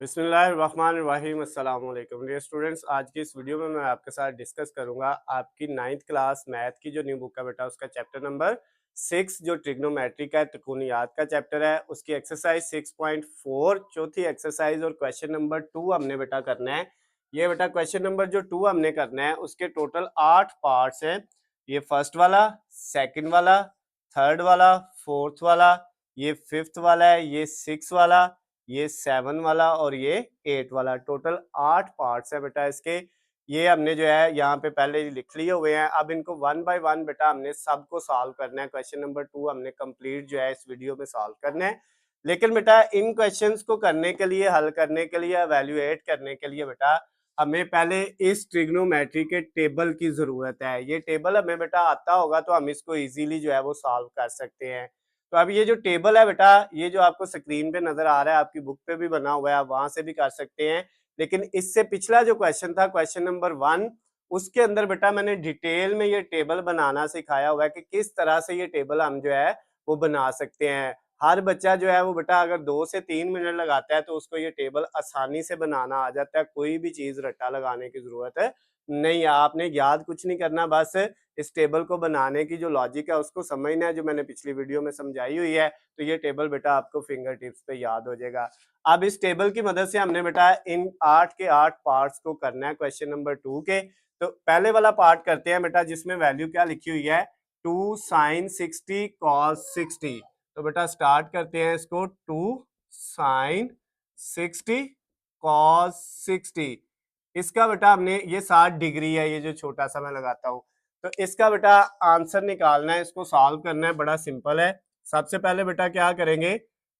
बिस्मिल्लाहिर्रहमानिर्रहीम अस्सलाम वालेकुम डियर स्टूडेंट्स। आज की इस वीडियो में मैं आपके साथ डिस्कस करूंगा आपकी 9th क्लास मैथ की जो न्यू बुक है बेटा उसका चैप्टर नंबर 6 जो ट्रिग्नोमेट्री का त्रिकोणियात का चैप्टर है उसकी एक्सरसाइज 6.4 चौथी एक्सरसाइज और क्वेश्चन नंबर 2 हमने बेटा करना है। ये बेटा क्वेश्चन नंबर जो 2 हमने करना है उसके टोटल 8 पार्ट्स हैं। ये फर्स्ट वाला, सेकंड वाला, थर्ड वाला, फोर्थ वाला, ये फिफ्थ वाला है, ये सिक्स वाला, ये 7 वाला और ये 8 वाला। टोटल 8 पार्ट्स है बेटा इसके। ये हमने जो है यहाँ पे पहले ही लिख लिए हुए हैं। अब इनको 1 बाय 1 बेटा हमने सबको सॉल्व करना है। क्वेश्चन नंबर 2 हमने कंप्लीट जो है इस वीडियो में सॉल्व करना है। लेकिन बेटा इन क्वेश्चंस को करने के लिए, हल करने के लिए, एवेल्युएट करने के लिए बेटा हमें पहले इस ट्रिग्नोमेट्री के टेबल की जरूरत है। ये टेबल हमें बेटा आता होगा तो हम इसको इजीली जो है वो सॉल्व कर सकते हैं। तो अब ये जो टेबल है बेटा, ये जो आपको स्क्रीन पे नजर आ रहा है, आपकी बुक पे भी बना हुआ है, आप वहां से भी कर सकते हैं। लेकिन इससे पिछला जो क्वेश्चन था, क्वेश्चन नंबर 1, उसके अंदर बेटा मैंने डिटेल में ये टेबल बनाना सिखाया हुआ है कि किस तरह से ये टेबल हम जो है वो बना सकते हैं। हर बच्चा जो है वो बेटा अगर 2 से 3 मिनट लगाता है तो उसको ये टेबल आसानी से बनाना आ जाता है। कोई भी चीज रट्टा लगाने की जरूरत है नहीं है। आपने याद कुछ नहीं करना, बस इस टेबल को बनाने की जो लॉजिक है उसको समझना है, जो मैंने पिछली वीडियो में समझाई हुई है। तो ये टेबल बेटा आपको फिंगर टिप्स पे याद हो जाएगा। अब इस टेबल की मदद से हमने बेटा इन 8 के 8 पार्ट्स को करना है क्वेश्चन नंबर 2 के। तो पहले वाला पार्ट करते हैं बेटा, जिसमें वैल्यू क्या लिखी हुई है, 2 sin 60 cos 60। तो बेटा स्टार्ट करते हैं इसको, 2 sin 60 cos 60। इसका बेटा हमने, ये 60 डिग्री है, ये जो छोटा सा मैं लगाता हूँ। तो इसका बेटा आंसर निकालना है, इसको सॉल्व करना है, बड़ा सिंपल है। सबसे पहले बेटा क्या करेंगे,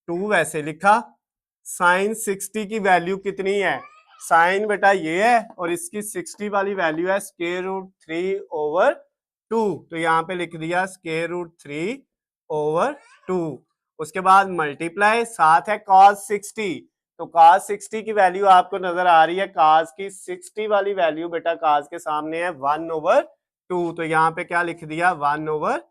2 वैसे लिखा, साइन 60 की वैल्यू कितनी है, साइन बेटा ये है और इसकी 60 वाली वैल्यू है स्क्वायर रूट 3 ओवर 2। तो यहाँ पे लिख दिया स्क्वायर रूट 3 ओवर 2। उसके बाद मल्टीप्लाई, साथ है cos 60। तो cos 60 की वैल्यू आपको नजर आ रही है, cos की 60 वाली वैल्यू बेटा cos के सामने है 1 ओवर 2। तो यहाँ पे क्या लिख दिया, 1 ओवर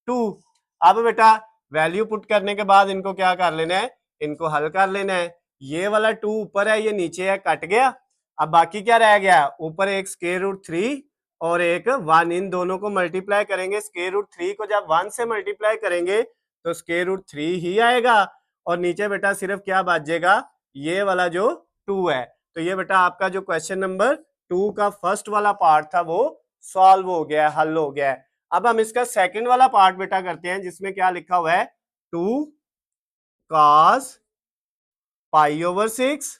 2। अब बेटा वैल्यू पुट करने के बाद इनको क्या कर लेना है, इनको हल कर लेना है। ये वाला 2 ऊपर है, ये नीचे है, कट गया। अब बाकी क्या रह गया, ऊपर एक स्क्वायर रूट 3 और एक 1, इन दोनों को मल्टीप्लाई करेंगे। स्क्वायर रूट 3 को जब 1 से मल्टीप्लाई करेंगे तो स्क्वायर रूट 3 ही आएगा और नीचे बेटा सिर्फ क्या बचेगा, ये वाला जो 2 है। तो ये बेटा आपका जो क्वेश्चन नंबर 2 का फर्स्ट वाला पार्ट था वो सॉल्व हो गया है, हल हो गया है। अब हम इसका सेकंड वाला पार्ट बेटा करते हैं, जिसमें क्या लिखा हुआ है, 2 cos पाई ओवर 6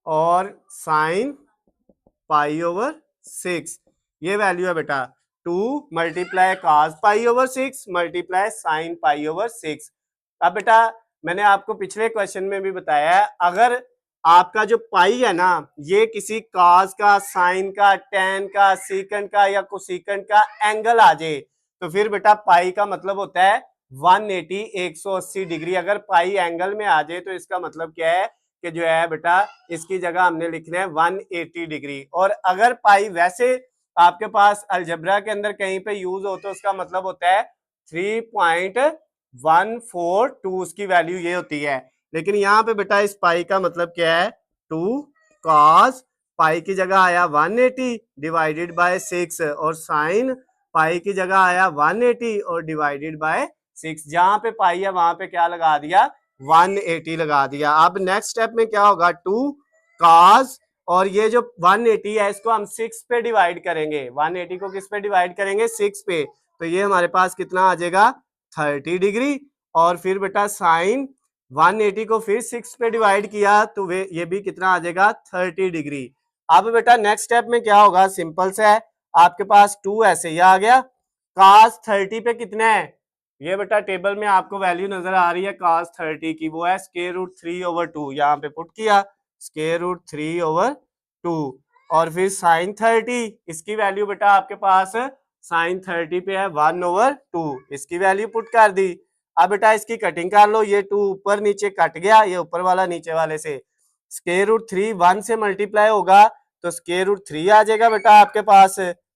और साइन पाई ओवर 6। ये वैल्यू है बेटा, 2 multiply cos pi over 6 multiply sine pi over 6। अब बेटा मैंने आपको पिछले क्वेश्चन में भी बताया है, अगर आपका जो पाई है ना, ये किसी cos का, साइन का, tan का, सीकंड का या कोसिकंड का एंगल आ जाए तो फिर बेटा पाई का मतलब होता है 180 180 डिग्री। अगर पाई एंगल में आ जाए तो इसका मतलब क्या है कि जो है बेटा इसकी जगह हमने लिखना है 180 डिग्री। और अगर पाई वैसे आपके पास अलजबरा के अंदर कहीं पे यूज हो तो उसका मतलब होता है 3.142, उसकी वैल्यू ये होती है। लेकिन यहाँ पे बेटा इस पाई का मतलब क्या है, 2 cos पाई की जगह आया 180 डिवाइडेड बाय 6 और साइन पाई की जगह आया 180 और डिवाइडेड बाय 6। जहां पे पाई है वहां पे क्या लगा दिया, 180 लगा दिया। अब नेक्स्ट स्टेप में क्या होगा, 2 cos और ये जो 180 है इसको हम 6 पे डिवाइड करेंगे। 180 को किस पे डिवाइड करेंगे, 6 पे। तो ये हमारे पास कितना आ जाएगा, 30 डिग्री। और फिर बेटा साइन 180 को फिर 6 पे डिवाइड किया तो वे ये भी कितना आ जाएगा, 30 डिग्री। अब बेटा नेक्स्ट स्टेप में क्या होगा, सिंपल से है, आपके पास 2 ऐसे ही आ गया। cos 30 पे कितना है, ये बेटा टेबल में आपको वैल्यू नजर आ रही है cos 30 की, वो है स्क्वायर रूट 3 ओवर 2। यहाँ पे पुट किया स्क्वायर रूट 3 ओवर 2। और फिर साइन 30, इसकी वैल्यू बेटा आपके पास साइन 30 पे है 1 ओवर 2, इसकी वैल्यू पुट कर दी। अब बेटा इसकी कटिंग कर लो, ये 2 ऊपर नीचे कट गया, ये ऊपर वाला नीचे वाले से। स्क्वायर रूट 3 1 से मल्टीप्लाई होगा तो स्क्वायर रूट 3 आ जाएगा बेटा आपके पास,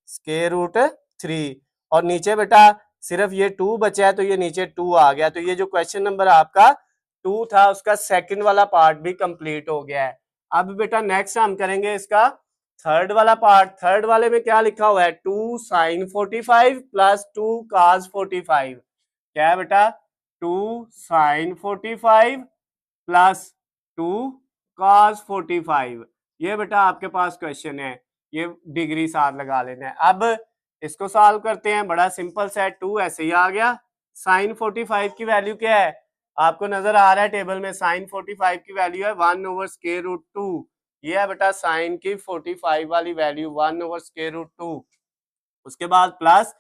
स्क्वायर रूट 3। और नीचे बेटा सिर्फ ये 2 बचा है तो ये नीचे 2 आ गया। तो ये जो क्वेश्चन नंबर आपका 2 था उसका सेकंड वाला पार्ट भी कंप्लीट हो गया है। अब बेटा नेक्स्ट हम करेंगे इसका थर्ड वाला पार्ट। थर्ड वाले में क्या लिखा हुआ है, 2 sin 45 प्लस 2 cos 45। क्या है बेटा, 2 sin 45 प्लस 2 cos 45। ये बेटा आपके पास क्वेश्चन है, ये डिग्री साथ लगा लेना है। अब इसको सॉल्व करते हैं, बड़ा सिंपल सा है। 2 ऐसे ही आ गया। sin 45 की वैल्यू क्या है, आपको नजर आ रहा है टेबल में, sin 45 की वैल्यू है 1/√2। ये है बेटा sin की 45 वाली वैल्यू 1/√2। उसके बाद प्लस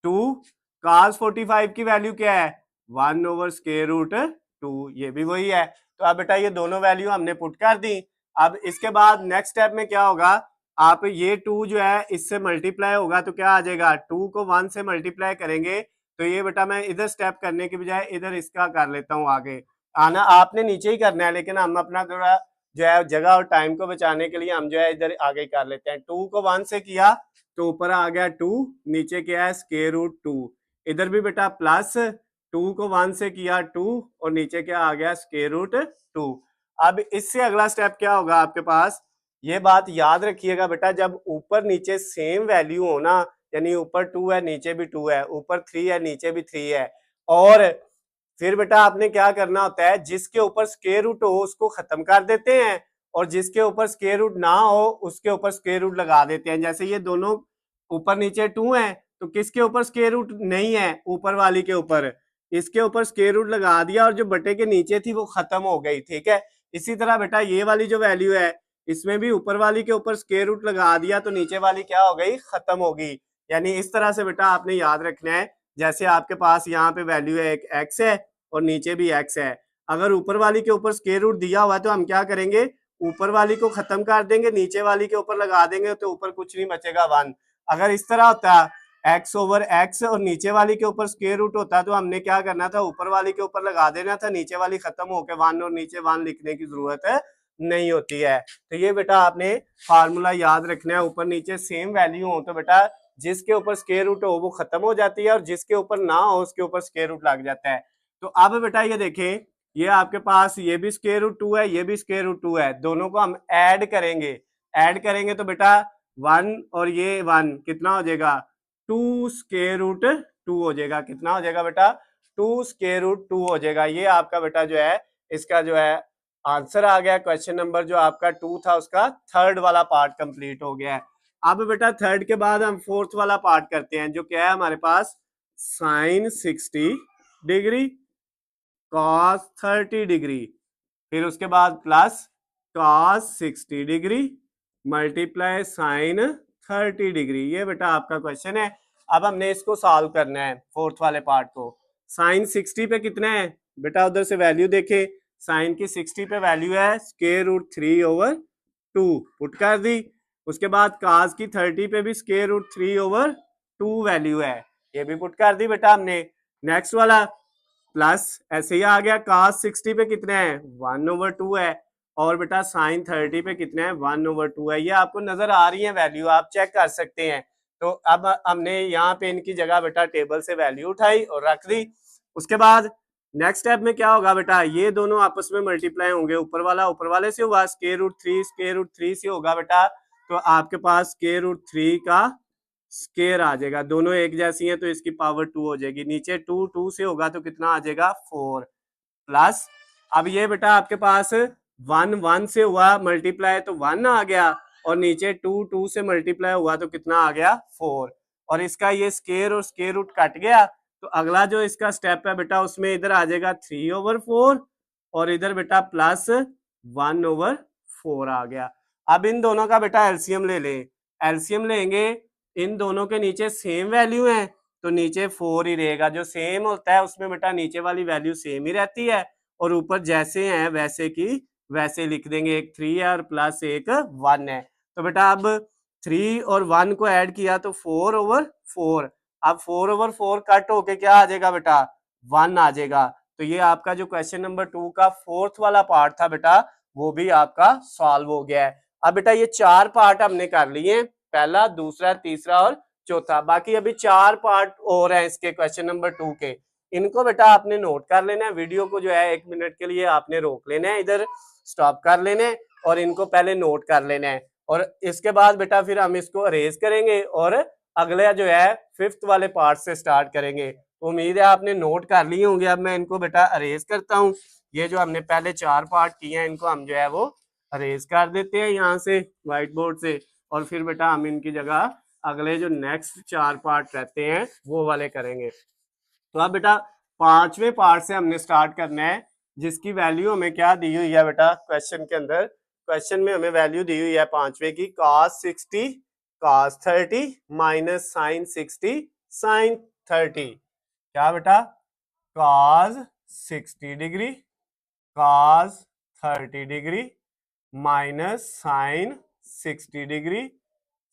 2 cos 45 की वैल्यू क्या है, 1/√2। ये भी वही है। तो अब बेटा ये दोनों वैल्यू हमने पुट कर दी। अब इसके बाद नेक्स्ट स्टेप में क्या होगा, आप ये 2 जो है इससे मल्टीप्लाई होगा तो क्या आ जाएगा, 2 को 1 से मल्टीप्लाई करेंगे तो ये बेटा मैं इधर स्टेप करने के बजाय इधर इसका कर लेता हूँ आगे। आना आपने नीचे ही करना है, लेकिन हम अपना थोड़ा जो है जगह और टाइम को बचाने के लिए हम जो है इधर आगे कर लेते हैं। 2 को 1 से किया तो ऊपर आ गया 2, नीचे क्या है √2। इधर भी बेटा प्लस 2 को 1 से किया 2 और नीचे क्या आ गया √2। अब इससे अगला स्टेप क्या होगा आपके पास, ये बात याद रखिएगा बेटा, जब ऊपर नीचे सेम वैल्यू हो ना, यानी ऊपर 2 है नीचे भी 2 है, ऊपर 3 है नीचे भी 3 है, और फिर बेटा आपने क्या करना होता है, जिसके ऊपर स्क्वायर रूट हो उसको खत्म कर देते हैं और जिसके ऊपर स्क्वायर रूट ना हो उसके ऊपर स्क्वायर रूट लगा देते हैं। जैसे ये दोनों ऊपर नीचे 2 है तो किसके ऊपर स्क्वायर रूट नहीं है, ऊपर वाली के ऊपर, इसके ऊपर स्क्वायर रूट लगा दिया और जो बटे के नीचे थी वो खत्म हो गई। ठीक है, इसी तरह बेटा ये वाली जो वैल्यू है इसमें भी ऊपर वाली के ऊपर स्क्वायर रूट लगा दिया तो नीचे वाली क्या हो गई, खत्म हो गई। यानी इस तरह से बेटा आपने याद रखना है, जैसे आपके पास यहाँ पे वैल्यू है एक x है और नीचे भी x है, अगर ऊपर वाली के ऊपर स्क्वायर रूट दिया हुआ है तो हम क्या करेंगे, ऊपर वाली को खत्म कर देंगे, नीचे वाली के ऊपर लगा देंगे तो ऊपर कुछ नहीं बचेगा 1। अगर इस तरह होता x/x और नीचे वाली के ऊपर स्क्वायर रूट होता तो हमने क्या करना था, ऊपर वाली के ऊपर लगा देना था, नीचे वाली खत्म होकर 1 और नीचे 1 लिखने की जरूरत नहीं होती है। तो ये बेटा आपने फार्मूला याद रखना है, ऊपर नीचे सेम वैल्यू हो तो बेटा जिसके ऊपर स्क्वायर रूट हो वो खत्म हो जाती है और जिसके ऊपर ना हो उसके ऊपर स्क्वायर रूट लग जाता है। तो अब बेटा ये देखें, ये आपके पास ये भी √2 है, ये भी √2 है, दोनों को हम ऐड करेंगे। ऐड करेंगे तो बेटा 1 और ये 1 कितना हो जाएगा, 2√2 हो जाएगा। कितना हो जाएगा बेटा, 2√2 हो जाएगा। ये आपका बेटा जो है इसका जो है आंसर आ गया। क्वेश्चन नंबर जो आपका 2 था उसका थर्ड वाला पार्ट कंप्लीट हो गया है। अब बेटा थर्ड के बाद हम फोर्थ वाला पार्ट करते हैं, जो क्या है हमारे पास, sin 60 डिग्री cos 30 डिग्री, फिर उसके बाद plus cos 60 degree multiply sin 30 degree. ये बेटा आपका क्वेश्चन है। अब हमने इसको सॉल्व करना है फोर्थ वाले पार्ट को। sin 60 पे कितना है बेटा, उधर से वैल्यू देखे, sin की 60 पे वैल्यू है √3/2, पुट कर दी। उसके बाद cos की 30 पे भी √3/2 वैल्यू है, ये भी पुट कर दी बेटा हमने। नेक्स्ट वाला प्लस ऐसे ही आ गया, cos 60 पे कितना है 1/2 है, और बेटा sin 30 पे कितना है 1/2 है। ये आपको नजर आ रही है वैल्यू, आप चेक कर सकते हैं। तो अब हमने यहाँ पे इनकी जगह बेटा टेबल से वैल्यू उठाई और रख दी। उसके बाद नेक्स्ट स्टेप में क्या होगा बेटा, ये दोनों आपस में मल्टीप्लाई होंगे, ऊपर वाला ऊपर वाले से हुआ, √3 से होगा बेटा, तो आपके पास √3 का स्केयर आ जाएगा। दोनों एक जैसी हैं तो इसकी पावर 2 हो जाएगी। नीचे 2 2 से होगा तो कितना आ जाएगा 4 प्लस, अब ये बेटा आपके पास 1 1 से हुआ मल्टीप्लाई तो 1 आ गया, और नीचे 2 2 से मल्टीप्लाई हुआ तो कितना आ गया 4, और इसका ये स्केयर और स्केयर रूट कट गया। तो अगला जो इसका स्टेप है बेटा उसमें इधर आ जाएगा 3/4 और इधर बेटा प्लस 1/4 आ गया। अब इन दोनों का बेटा एलसीएम ले लें। एलसीएम लेंगे, इन दोनों के नीचे सेम वैल्यू है तो नीचे 4 ही रहेगा। जो सेम होता है उसमें बेटा नीचे वाली वैल्यू सेम ही रहती है और ऊपर जैसे हैं वैसे की वैसे लिख देंगे। एक 3 है और प्लस एक 1 है। तो बेटा अब 3 और 1 को ऐड किया तो 4/4। अब 4/4 कट होके क्या आ जाएगा बेटा 1 आ जाएगा। तो ये आपका जो क्वेश्चन नंबर 2 का फोर्थ वाला पार्ट था बेटा वो भी आपका सॉल्व हो गया है। अब बेटा ये 4 पार्ट हमने कर लिए, पहला, दूसरा, तीसरा और चौथा। बाकी अभी 4 पार्ट और हैं इसके क्वेश्चन नंबर 2 के, इनको बेटा आपने नोट कर लेना है। वीडियो को जो है 1 मिनट के लिए आपने रोक लेना है, इधर स्टॉप कर लेना है और इनको पहले नोट कर लेना है। और इसके बाद बेटा फिर हम इसको अरेज करेंगे और अगले जो है 5th वाले पार्ट से स्टार्ट करेंगे। तो उम्मीद है आपने नोट कर लिए होंगे। अब मैं इनको बेटा अरेज करता हूँ। ये जो हमने पहले 4 पार्ट किए हैं इनको हम जो है वो अरेज कर देते हैं यहाँ से व्हाइट बोर्ड से, और फिर बेटा हम इनकी जगह अगले जो नेक्स्ट 4 पार्ट रहते हैं वो वाले करेंगे। तो अब बेटा 5वें पार्ट से हमने स्टार्ट करना है, जिसकी वैल्यू हमें क्या दी हुई है बेटा क्वेश्चन के अंदर। क्वेश्चन में हमें वैल्यू दी हुई है 5वें की cos 60 cos 30 minus sine 60 sine 30। क्या बेटा cos 60 degree cos 30 degree minus sine 60 degree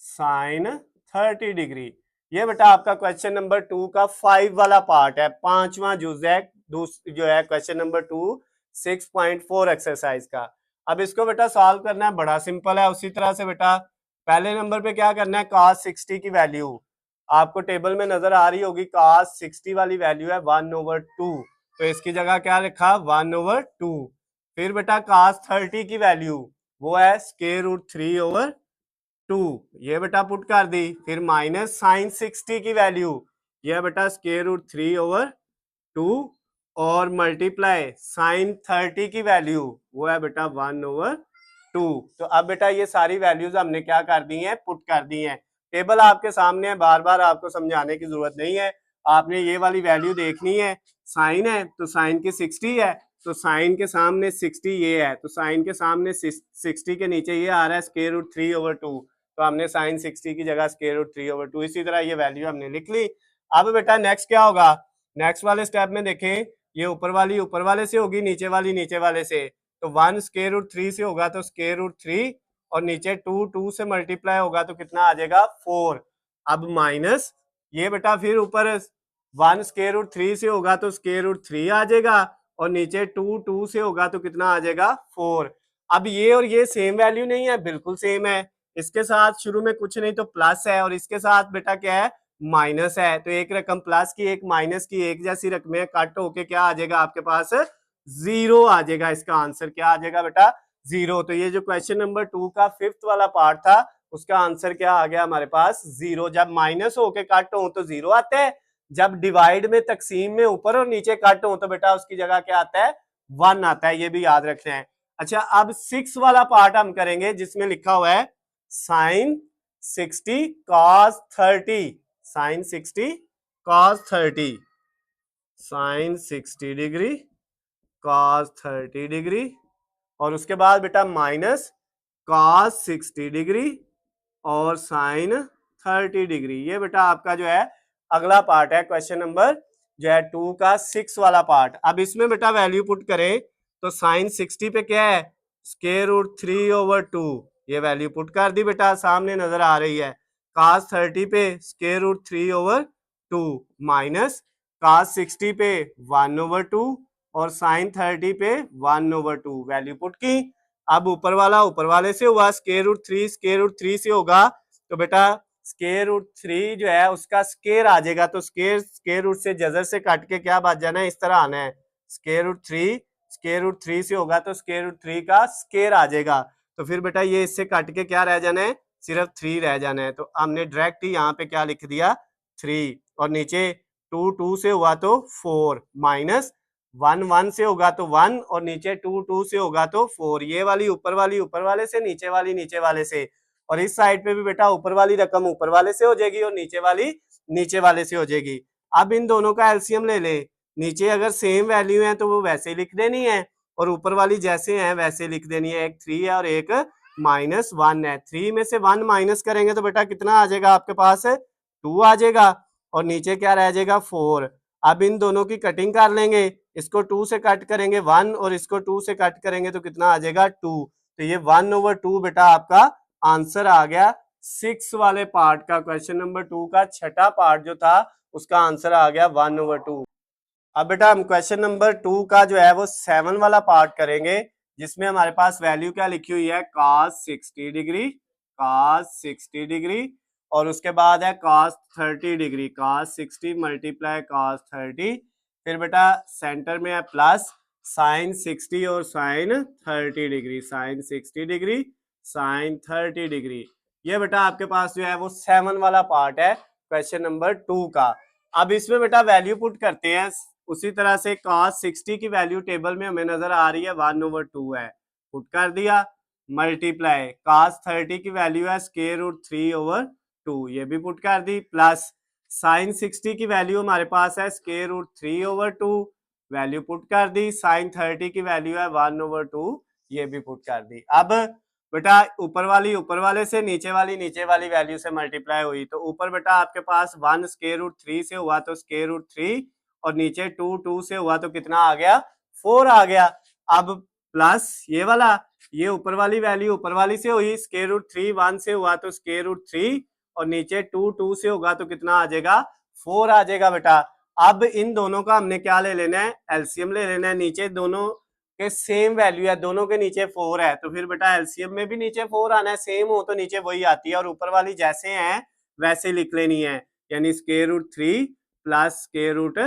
sine 30 degree. ये बेटा आपका क्वेश्चन नंबर 2 का 5 वाला पार्ट है, 5वां जुज है जो है क्वेश्चन नंबर 2 6.4 एक्सरसाइज का। अब इसको बेटा सॉल्व करना है, बड़ा सिंपल है। उसी तरह से बेटा पहले नंबर पे क्या करना है, cos 60 की वैल्यू आपको टेबल में नजर आ रही होगी। cos 60 वाली वैल्यू है 1/2, तो इसकी जगह क्या लिखा 1/2। फिर बेटा cos 30 की वैल्यू वो है √3/2, ये बेटा पुट कर दी। फिर माइनस साइन 60 की वैल्यू ये बेटा √3/2 और मल्टीप्लाई साइन 30 की वैल्यू वो है बेटा 1/2। तो अब बेटा ये सारी वैल्यूज हमने क्या कर दी हैं, पुट कर दी हैं। टेबल आपके सामने है, बार बार आपको समझाने की जरूरत नहीं है। आपने ये वाली वैल्यू देखनी है। साइन है तो साइन की 60 है, तो साइन के सामने 60 ये है, तो साइन के सामने 60 के नीचे ये आ रहा है √3/2, तो हमने साइन 60 की जगह √3/2, इसी तरह ये वैल्यू हमने लिख ली। अब बेटा नेक्स्ट क्या होगा, नेक्स्ट वाले स्टेप में देखें, ये ऊपर वाली ऊपर वाले से होगी, नीचे वाली नीचे वाले से। तो 1 √3 से होगा तो √3, और नीचे 2 से मल्टीप्लाई होगा तो कितना आ जाएगा 4। अब माइनस ये बेटा फिर ऊपर 1 √3 से होगा तो √3 आ जाएगा, और नीचे 2 से होगा तो कितना आ जाएगा 4। अब ये और ये सेम वैल्यू नहीं है, बिल्कुल सेम है। इसके साथ शुरू में कुछ नहीं तो प्लस है, और इसके साथ बेटा क्या है माइनस है। तो एक रकम प्लस की एक माइनस की एक जैसी रकमें कट होके क्या आ जाएगा आपके पास 0 आ जाएगा। इसका आंसर क्या आ जाएगा बेटा 0। तो ये जो क्वेश्चन नंबर 2 का 5th वाला पार्ट था उसका आंसर क्या आ गया हमारे पास 0। जब माइनस होके कट हो तो 0 आता है, जब डिवाइड में तकसीम में ऊपर और नीचे कट हो तो बेटा उसकी जगह क्या आता है 1 आता है, ये भी याद रखना है। अच्छा अब 6 वाला पार्ट हम करेंगे जिसमें लिखा हुआ है sine 60 cos 30, sine 60 cos 30, sine 60 degree cos 30 degree, और उसके बाद बेटा माइनस cos 60 डिग्री और साइन 30 डिग्री। ये बेटा आपका जो है अगला पार्ट है क्वेश्चन नंबर जो है 2 का 6 वाला पार्ट। अब इसमें बेटा वैल्यू पुट करें तो साइन 60 पे क्या है √3/2, ये वैल्यू पुट कर दी बेटा, सामने नजर आ रही है। cos 30 पे √3/2 माइनस cos 60 पे 1/2 और साइन 30 पे 1/2, वैल्यू पुट की। अब ऊपर वाला ऊपर वाले से हुआ √3 से होगा तो बेटा √3 जो है उसका स्केयर आ जाएगा, तो स्केयर रूट से जजर से काट के क्या बच जाना है, इस तरह आना है। √3 से होगा तो √3 का स्केयर आ जाएगा, तो फिर बेटा ये इससे काट के क्या रह जाना है, सिर्फ 3 रह जाना है। तो हमने डायरेक्ट ही यहाँ पे क्या लिख दिया 3, और नीचे 2 से हुआ तो 4 माइनस 1 से होगा तो 1 और नीचे 2 से होगा तो 4। ये वाली ऊपर वाले से, नीचे वाले से, और इस साइड पे भी बेटा ऊपर वाली रकम ऊपर वाले से हो जाएगी और नीचे वाले से हो जाएगी। अब इन दोनों का एलसीएम ले ले, नीचे अगर सेम वैल्यू है तो वो वैसे लिख देनी है, और ऊपर वाली जैसे है वैसे लिख देनी है। एक 3 है और एक -1 है। 3 में से 1 माइनस करेंगे तो बेटा कितना आ जाएगा आपके पास 2 आ जाएगा, और नीचे क्या रह जाएगा 4। अब इन दोनों की कटिंग कर लेंगे, इसको 2 से कट करेंगे 1 और इसको 2 से कट करेंगे तो कितना आ जाएगा 2। तो ये 1/2 बेटा आपका आंसर आ गया 6 वाले पार्ट का। क्वेश्चन नंबर 2 का छठा पार्ट जो था उसका आंसर आ गया 1/2। अब बेटा हम क्वेश्चन नंबर 2 का जो है वो 7 वाला पार्ट करेंगे, जिसमें हमारे पास वैल्यू क्या लिखी हुई है cos 60 डिग्री, और उसके बाद है cos 30 degree, cos 60 multiply cos 30 फिर बेटा सेंटर में है प्लस साइन 60 और sine 30 degree, sine 60 degree sine 30 degree. ये बेटा आपके पास जो है वो 7 वाला पार्ट है क्वेश्चन नंबर 2 का। अब इसमें बेटा वैल्यू पुट करते हैं उसी तरह से। cos 60 की वैल्यू टेबल में हमें नजर आ रही है 1/2 है, पुट कर दिया। मल्टीप्लाई cos 30 की वैल्यू है स्क्वायर रूट 3/2, ये भी पुट कर दी। प्लस साइन 60 की वैल्यू हमारे पास है स्क्वायर रूट 3/2, वैल्यू पुट कर दी। साइन 30 की वैल्यू है 1/2, ये भी पुट कर दी। अब बेटा ऊपर वाली ऊपर वाले से, नीचे वाली वैल्यू से मल्टीप्लाई हुई, तो ऊपर बेटा आपके पास 1 स्क्वायर रूट 3 से हुआ तो स्क्वायर रूट 3, और नीचे 2 से हुआ तो कितना आ गया, 4 आ गया। अब प्लस ये वाला, ये ऊपर वाली वैल्यू ऊपर वाली से हुई, स्क्वायर रूट 3 1 से हुआ तो स्क्वायर रूट 3, और नीचे 2 से होगा तो कितना आ जाएगा, 4 आ जाएगा बेटा। अब इन दोनों का हमने क्या ले लेना है, एलसीएम ले लेना है। नीचे दोनों के सेम वैल्यू है, दोनों के नीचे 4 है, तो फिर बेटा एलसीएम में भी नीचे 4 आना है, सेम हो तो नीचे वही आती है, और ऊपर वाली जैसे है वैसे लिख लेनी है, यानी square root 3 plus square root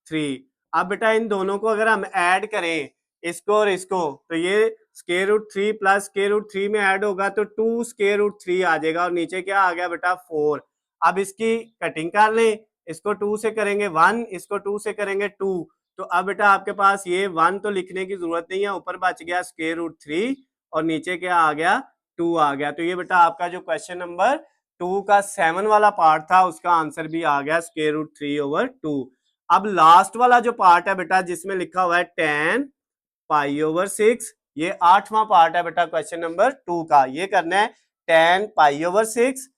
3। अब बेटा इन दोनों को अगर हम ऐड करें, इसको और इसको, तो ये square root 3 plus square root 3 में ऐड होगा तो 2 स्क्वायर रूट 3 आ जाएगा, और नीचे क्या आ गया बेटा 4। अब इसकी कटिंग कर लें, इसको 2 से करेंगे 1, इसको 2 से करेंगे 2, तो अब बेटा आपके पास ये 1 तो लिखने की जरूरत नहीं है, ऊपर बच गया स्क्वायर रूट 3 और नीचे क्या आ गया, 2 आ गया। तो ये बेटा आपका जो क्वेश्चन नंबर 2 का 7 वाला पार्ट था उसका आंसर भी आ गया स्क्वायर रूट 3/2। अब लास्ट वाला जो पार्ट है बेटा जिसमें लिखा हुआ है tan π/6, ये 8वां पार्ट है बेटा क्वेश्चन नंबर 2 का। ये करना है tan π/6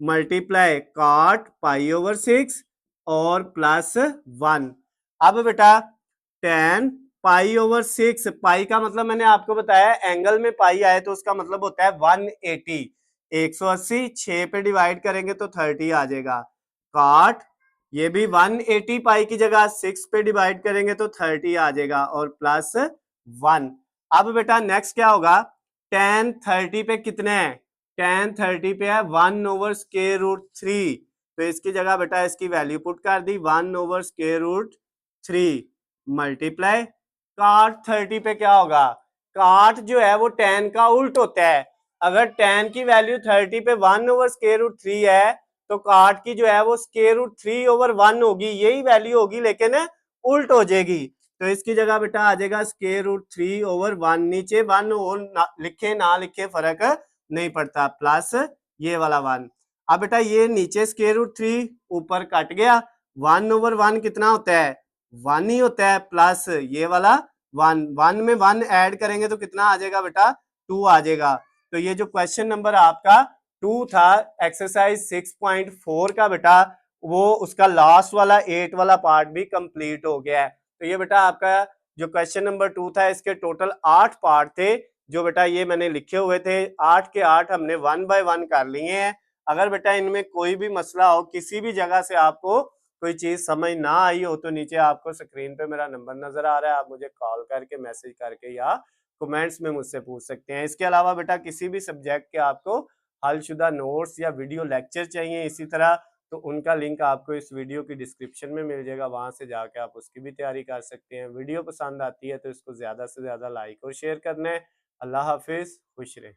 मल्टीप्लाई cot π/6 और प्लस 1। अब बेटा tan π/6, पाई का मतलब मैंने आपको बताया एंगल में पाई आए तो उसका मतलब होता है 180, 180 6 पे डिवाइड करेंगे तो 30 आ जाएगा। cot ये भी 180 पाई की जगह 6 पे डिवाइड करेंगे तो 30 आ जाएगा, और प्लस 1। अब बेटा नेक्स्ट क्या होगा, tan 30 पे कितने हैं, tan 30 पे है 1/√3, तो इसकी जगह बेटा इसकी वैल्यू पुट कर दी 1/√3 मल्टीप्लाई cot 30 पे क्या होगा, cot जो है वो tan का उल्ट होता है। अगर tan की वैल्यू 30 पे 1/√3 है तो cot की जो है वो √3/1 होगी, यही वैल्यू होगी लेकिन उल्ट हो जाएगी। तो इसकी जगह बेटा आ जाएगा √3/1, नीचे 1 हो लिखे ना लिखे फर्क नहीं पड़ता, प्लस ये वाला 1। अब बेटा ये नीचे √3 ऊपर कट गया, 1/1 कितना होता है, 1 ही होता है, प्लस ये वाला 1, 1 में 1 ऐड करेंगे तो कितना आ जाएगा बेटा, 2 आ जाएगा। तो ये जो क्वेश्चन नंबर आपका 2 था एक्सरसाइज 6.4 का बेटा, वो उसका लास्ट वाला 8 वाला पार्ट भी कंप्लीट हो गया है। तो ये बेटा आपका जो क्वेश्चन नंबर 2 था इसके टोटल 8 पार्ट थे, जो बेटा ये मैंने लिखे हुए थे, 8 के 8 हमने 1 बाय 1 कर लिए हैं। अगर बेटा इनमें कोई भी मसला हो, किसी भी जगह से आपको कोई चीज समझ ना आई हो, तो नीचे आपको स्क्रीन पे मेरा नंबर नजर आ रहा है, आप मुझे कॉल करके, मैसेज करके या कमेंट्स में मुझसे पूछ सकते हैं। इसके अलावा बेटा किसी भी सब्जेक्ट के आपको हलशुदा नोट्स या वीडियो लेक्चर चाहिए इसी तरह, तो उनका लिंक आपको इस वीडियो की डिस्क्रिप्शन में मिल जाएगा, वहां से जाके आप उसकी भी तैयारी कर सकते हैं। वीडियो पसंद आती है तो इसको ज्यादा से ज्यादा लाइक और शेयर करना है। अल्लाह हाफिज, खुश रहे।